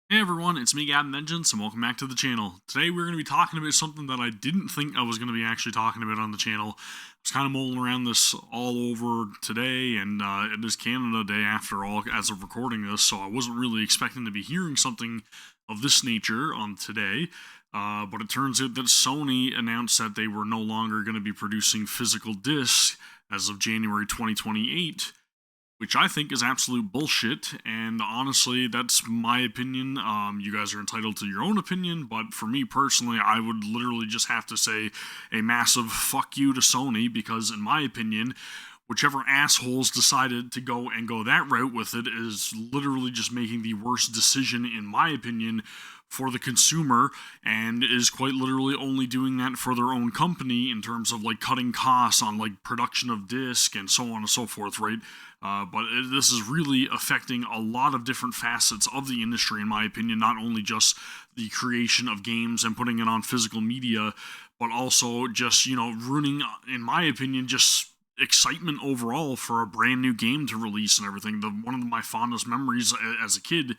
Hey everyone, it's me Gavin, and welcome back to the channel. Today we're going to be talking about something that I didn't think I was going to be actually talking about on the channel. I was kind of mulling around this all over today, and it is Canada Day after all, as of recording this, so I wasn't really expecting to be hearing something of this nature on today. But it turns out that Sony announced that they were no longer going to be producing physical discs as of January 2028, which I think is absolute bullshit. And honestly, that's my opinion. You guys are entitled to your own opinion, but for me personally, I would literally just have to say a massive fuck you to Sony because, in my opinion, whichever assholes decided to go that route with it is literally just making the worst decision, in my opinion, for the consumer, and is quite literally only doing that for their own company in terms of like cutting costs on like production of disc and so on and so forth, right? This is really affecting a lot of different facets of the industry, in my opinion, not only just the creation of games and putting it on physical media, but also just, ruining, in my opinion, just excitement overall for a brand new game to release and everything. One of my fondest memories as a kid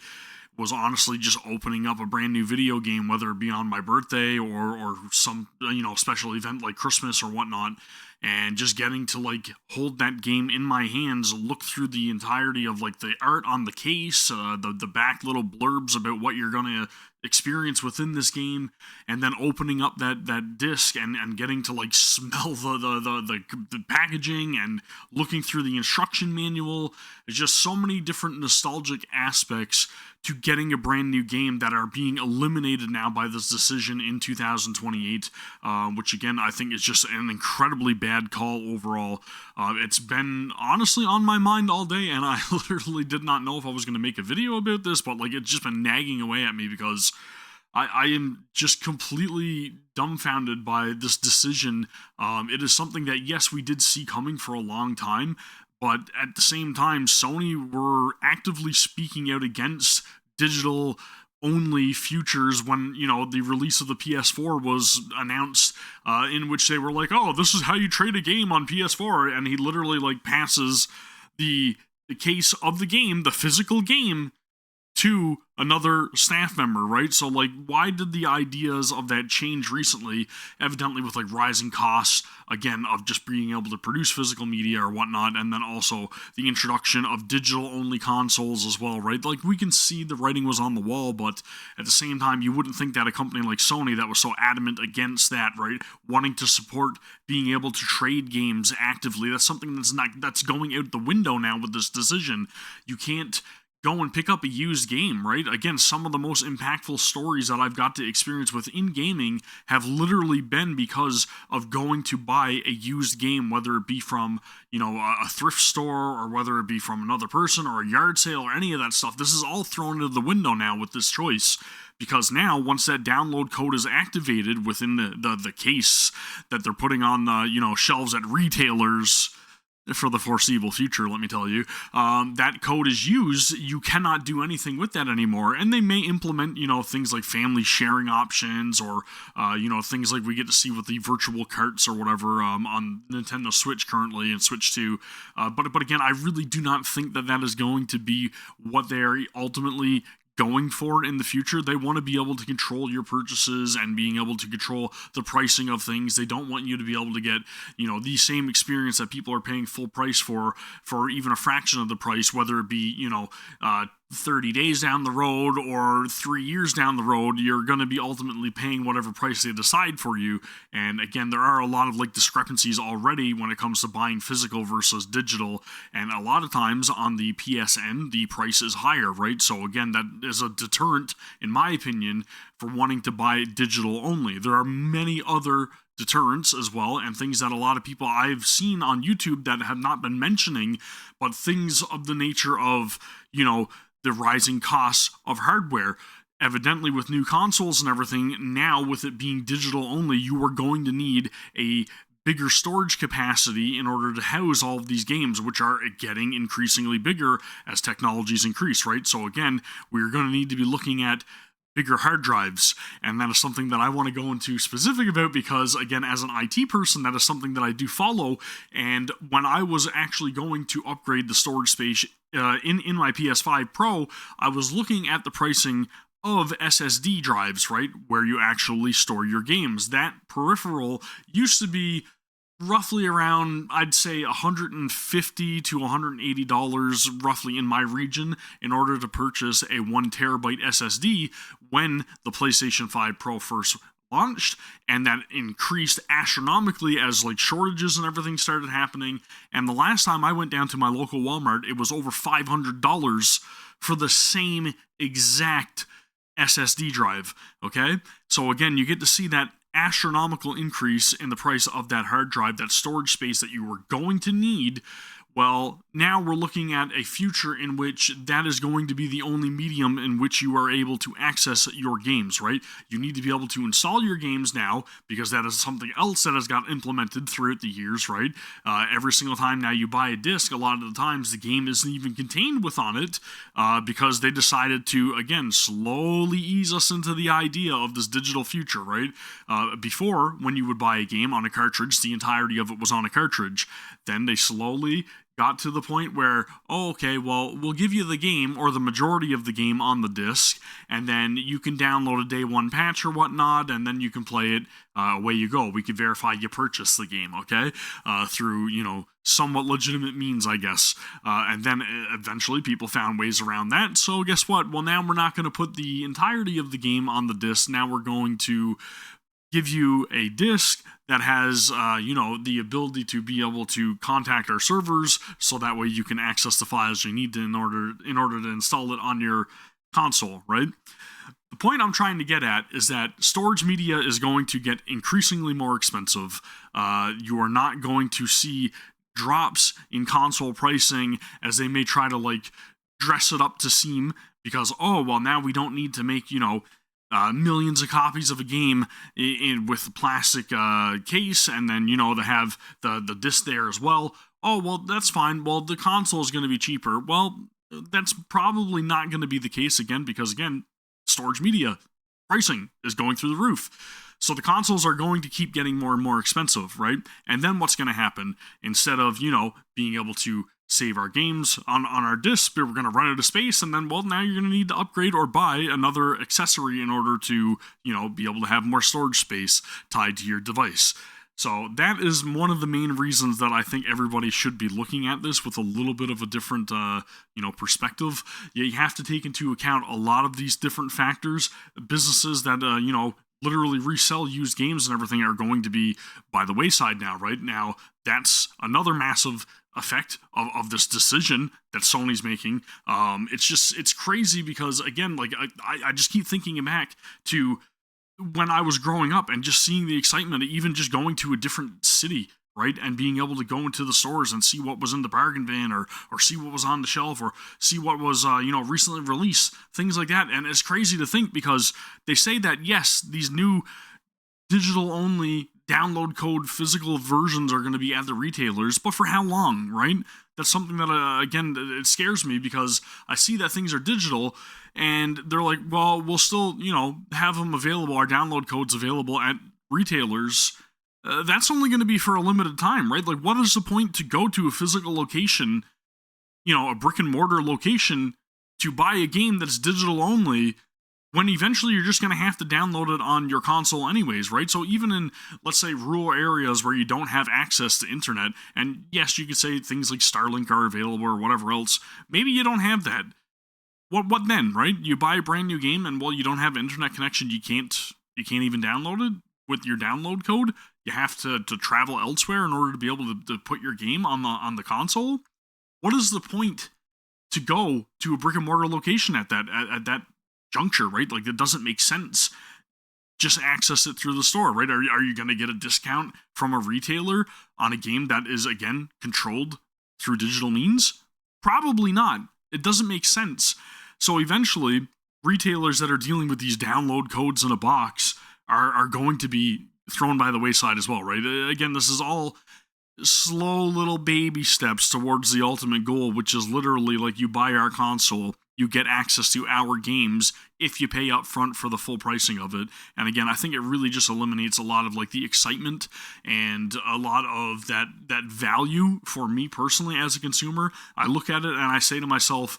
was honestly just opening up a brand new video game, whether it be on my birthday or some special event like Christmas or whatnot, and just getting to like hold that game in my hands, look through the entirety of like the art on the case, the back little blurbs about what you're gonna experience within this game, and then opening up that disc and getting to like smell the packaging and looking through the instruction manual. There's just so many different nostalgic aspects to getting a brand new game that are being eliminated now by this decision in 2028, which again I think is just an incredibly bad call overall. It's been honestly on my mind all day, and I literally did not know if I was going to make a video about this, but like it's just been nagging away at me because I am just completely dumbfounded by this decision. It is something that, yes, we did see coming for a long time, but at the same time, Sony were actively speaking out against digital only futures when the release of the PS4 was announced, in which they were like, oh, this is how you trade a game on PS4, and he literally like passes the case of the game, the physical game, to another staff member, right? So like, why did the ideas of that change recently? Evidently with like rising costs, again, of just being able to produce physical media or whatnot, and then also the introduction of digital only consoles as well, right? Like, we can see the writing was on the wall, but at the same time, you wouldn't think that a company like Sony that was so adamant against that, right, wanting to support being able to trade games actively, that's something that's going out the window now with this decision. You can't go and pick up a used game, right? Again, some of the most impactful stories that I've got to experience within gaming have literally been because of going to buy a used game, whether it be from, a thrift store or whether it be from another person or a yard sale or any of that stuff. This is all thrown into the window now with this choice. Because now, once that download code is activated within the case that they're putting on the shelves at retailers for the foreseeable future, let me tell you, that code is used, you cannot do anything with that anymore. And they may implement, things like family sharing options or, things like we get to see with the virtual carts or whatever on Nintendo Switch currently and Switch 2. But again, I really do not think that is going to be what they're ultimately going for in the future. They want to be able to control your purchases and being able to control the pricing of things. They don't want you to be able to get, the same experience that people are paying full price for even a fraction of the price, whether it be, 30 days down the road or 3 years down the road. You're going to be ultimately paying whatever price they decide for you. And again, there are a lot of like discrepancies already when it comes to buying physical versus digital, and a lot of times on the PSN the price is higher, right? So again, that is a deterrent, in my opinion, for wanting to buy digital only. There are many other deterrents as well, and things that a lot of people I've seen on YouTube that have not been mentioning, but things of the nature of, the rising costs of hardware. Evidently, with new consoles and everything, now with it being digital only, you are going to need a bigger storage capacity in order to house all of these games, which are getting increasingly bigger as technologies increase, right? So again, we're going to need to be looking at bigger hard drives, and that is something that I want to go into specific about because, again, as an IT person, that is something that I do follow. And when I was actually going to upgrade the storage space in my PS5 Pro, I was looking at the pricing of SSD drives, right, where you actually store your games. That peripheral used to be roughly around, I'd say, $150 to $180 roughly in my region in order to purchase a 1 terabyte SSD when the PlayStation 5 Pro first launched, and that increased astronomically as like shortages and everything started happening. And the last time I went down to my local Walmart, it was over $500 for the same exact SSD drive. Okay, so again, you get to see that astronomical increase in the price of that hard drive, that storage space that you were going to need. Well, now we're looking at a future in which that is going to be the only medium in which you are able to access your games, right? You need to be able to install your games now because that is something else that has got implemented throughout the years, right? Every single time now you buy a disc, a lot of the times the game isn't even contained within it because they decided to, again, slowly ease us into the idea of this digital future, right? Before, when you would buy a game on a cartridge, the entirety of it was on a cartridge. Then they slowly got to the point where, oh, okay, well, we'll give you the game or the majority of the game on the disc, and then you can download a day one patch or whatnot, and then you can play it. Away you go. We can verify you purchased the game, okay, through, somewhat legitimate means, I guess. And then eventually people found ways around that. So guess what? Well, now we're not going to put the entirety of the game on the disc. Now we're going to give you a disc that has, the ability to be able to contact our servers, so that way you can access the files you need in order to install it on your console, right? The point I'm trying to get at is that storage media is going to get increasingly more expensive. You are not going to see drops in console pricing as they may try to dress it up to seem, because now we don't need to make millions of copies of a game with a plastic case, and then to have the disc there as well. Oh, well, that's fine. Well, the console is going to be cheaper. Well, that's probably not going to be the case again, because again, storage media pricing is going through the roof. So the consoles are going to keep getting more and more expensive, right? And then what's going to happen? Instead of being able to save our games on our disc, we're going to run out of space, and then now you're going to need to upgrade or buy another accessory in order to be able to have more storage space tied to your device. So that is one of the main reasons that I think everybody should be looking at this with a little bit of a different perspective. You have to take into account a lot of these different factors. Businesses that literally resell used games and everything are going to be by the wayside now, right? Now, that's another massive effect of this decision that Sony's making. It's crazy because, again, I just keep thinking back to when I was growing up and just seeing the excitement of even just going to a different city, right? And being able to go into the stores and see what was in the bargain bin, or see what was on the shelf, or see what was, recently released, things like that. And it's crazy to think, because they say that, yes, these new digital-only download code physical versions are going to be at the retailers, but for how long, right? That's something that, again, it scares me, because I see that things are digital, and they're like, well, we'll still, have them available, our download codes available at retailers. That's only going to be for a limited time, right? Like, what is the point to go to a physical location, a brick and mortar location, to buy a game that's digital only, when eventually you're just going to have to download it on your console anyways, right? So even in, let's say, rural areas where you don't have access to internet, and yes, you could say things like Starlink are available or whatever else, maybe you don't have that. What then, right? You buy a brand new game, and you don't have an internet connection, you can't even download it with your download code. You have to travel elsewhere in order to be able to put your game on the console. What is the point to go to a brick and mortar location at that juncture, right? Like, it doesn't make sense. Just access it through the store, right? Are you going to get a discount from a retailer on a game that is, again, controlled through digital means? Probably not. It doesn't make sense. So eventually, retailers that are dealing with these download codes in a box are going to be thrown by the wayside as well, right? Again, this is all slow little baby steps towards the ultimate goal, which is literally like, you buy our console, you get access to our games if you pay up front for the full pricing of it. And again, I think it really just eliminates a lot of the excitement and a lot of that value for me personally as a consumer. I look at it and I say to myself,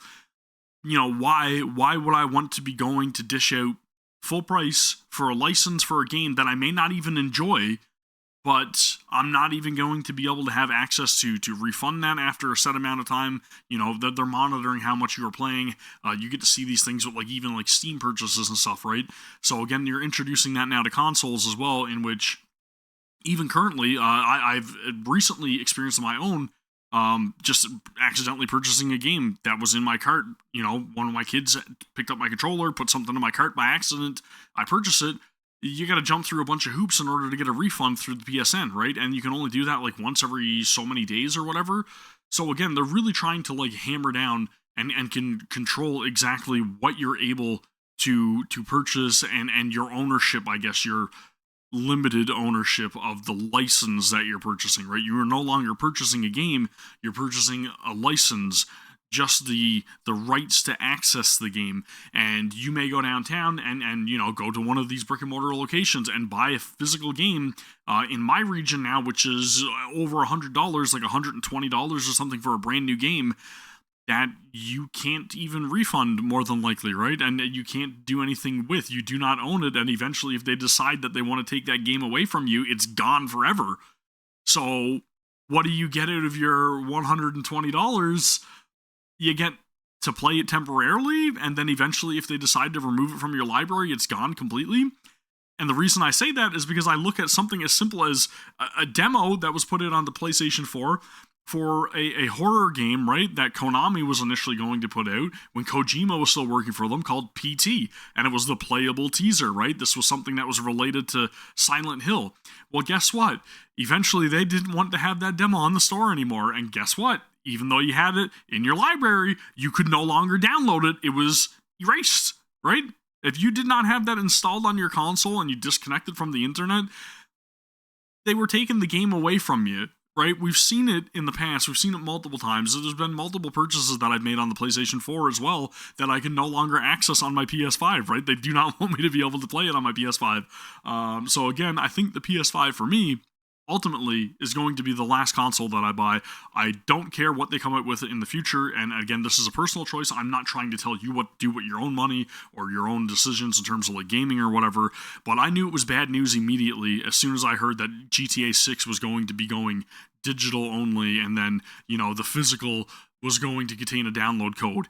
why would I want to be going to dish out full price for a license for a game that I may not even enjoy, but I'm not even going to be able to have access to refund that after a set amount of time. They're monitoring how much you are playing. You get to see these things with even Steam purchases and stuff, right? So again, you're introducing that now to consoles as well, in which even currently, I've recently experienced my own, just accidentally purchasing a game that was in my cart. One of my kids picked up my controller, put something in my cart by accident. I purchased it. You got to jump through a bunch of hoops in order to get a refund through the PSN, right? And you can only do that once every so many days or whatever. So again, they're really trying to hammer down and can control exactly what you're able to purchase, and your ownership, I guess, your limited ownership of the license that you're purchasing, right? You are no longer purchasing a game, you're purchasing a license, just the rights to access the game. And you may go downtown and go to one of these brick and mortar locations and buy a physical game, in my region now, which is over $100, like $120 or something for a brand new game, that you can't even refund, more than likely, right? And you can't do anything with. You do not own it, and eventually if they decide that they want to take that game away from you, it's gone forever. So what do you get out of your $120? You get to play it temporarily, and then eventually if they decide to remove it from your library, it's gone completely. And the reason I say that is because I look at something as simple as a demo that was put in on the PlayStation 4 for a horror game, right, that Konami was initially going to put out when Kojima was still working for them, called PT, and it was the playable teaser, right? This was something that was related to Silent Hill. Well, guess what? Eventually, they didn't want to have that demo on the store anymore, and guess what? Even though you had it in your library, you could no longer download it. It was erased, right? If you did not have that installed on your console and you disconnected from the internet, they were taking the game away from you. Right? We've seen it in the past. We've seen it multiple times. There's been multiple purchases that I've made on the PlayStation 4 as well that I can no longer access on my PS5, right? They do not want me to be able to play it on my PS5. So again, I think the PS5 for me ultimately is going to be the last console that I buy. I don't care what they come out with in the future, and again, this is a personal choice. I'm not trying to tell you what to do with your own money or your own decisions in terms of gaming or whatever, but I knew it was bad news immediately as soon as I heard that GTA 6 was going to be going digital only, and then the physical was going to contain a download code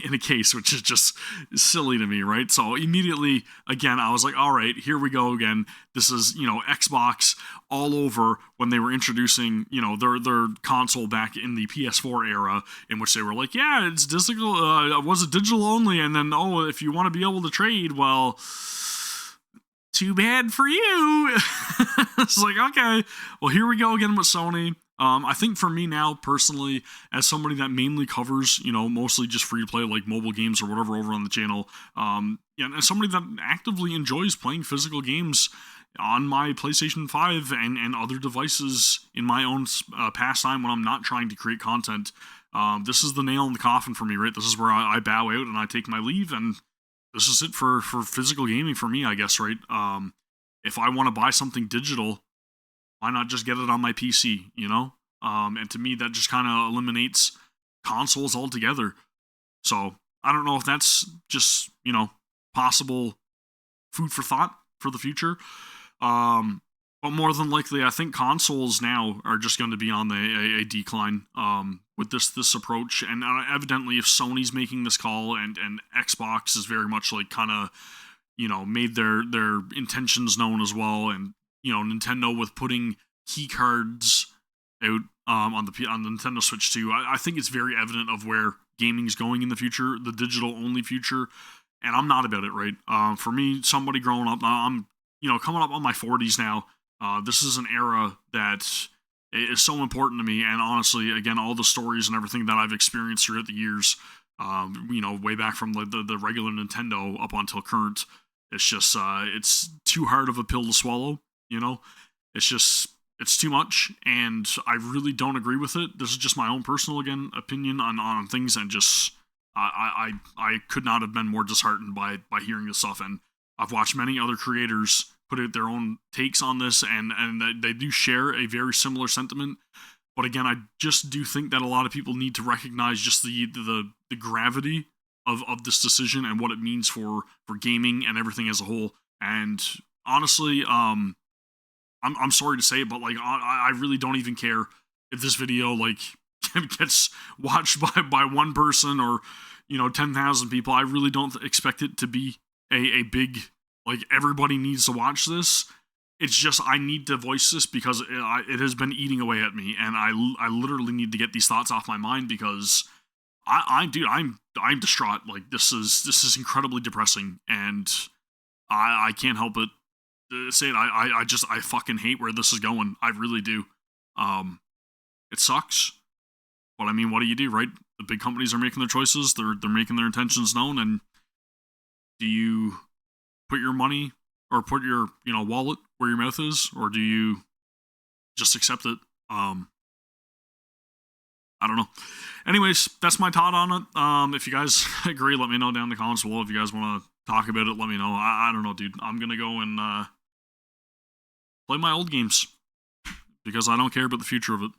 in a case, which is just silly to me, right? So immediately, again, I was like, all right, here we go again. This is, Xbox all over when they were introducing, their console back in the PS4 era, in which they were like, yeah, it's digital, was it digital only? And then, oh, if you want to be able to trade, well, too bad for you. It's like, okay, well, here we go again with Sony. I think for me now, personally, as somebody that mainly covers, mostly just free to play, mobile games or whatever over on the channel, and as somebody that actively enjoys playing physical games on my PlayStation 5 and other devices in my own pastime when I'm not trying to create content, this is the nail in the coffin for me, right? This is where I bow out and I take my leave, and this is it for physical gaming for me, I guess, right? If I want to buy something digital, why not just get it on my PC, And to me, that just kind of eliminates consoles altogether. So I don't know if that's just, possible food for thought for the future. But more than likely, I think consoles now are just going to be on a decline with this approach. And evidently, if Sony's making this call and Xbox is very much made their intentions known as well, and Nintendo with putting key cards out on the Nintendo Switch too. I think it's very evident of where gaming is going in the future, the digital only future, and I'm not about it, right? For me, somebody growing up, I'm coming up on my 40s now. This is an era that is so important to me, and honestly, again, all the stories and everything that I've experienced throughout the years, way back from the regular Nintendo up until current, it's just it's too hard of a pill to swallow. It's too much, and I really don't agree with it. This is just my own personal, again, opinion on things, and just I could not have been more disheartened by hearing this stuff. And I've watched many other creators put out their own takes on this, and they do share a very similar sentiment. But again, I just do think that a lot of people need to recognize just the gravity of this decision and what it means for gaming and everything as a whole. And honestly, I'm sorry to say it, but like I really don't even care if this video like gets watched by one person or 10,000 people. I really don't expect it to be a big, like, everybody needs to watch this. It's just I need to voice this because it has been eating away at me, and I literally need to get these thoughts off my mind because I'm distraught. Like, this is incredibly depressing, and I can't help but say it. I fucking hate where this is going. I really do. It sucks, but I mean, what do you do, right? The big companies are making their choices. They're making their intentions known, and do you put your money or put your wallet where your mouth is, or do you just accept it? I don't know. Anyways, that's my thought on it. If you guys agree, let me know down in the comments below. If you guys want to talk about it, let me know. I don't know, dude. I'm gonna go and play my old games because I don't care about the future of it.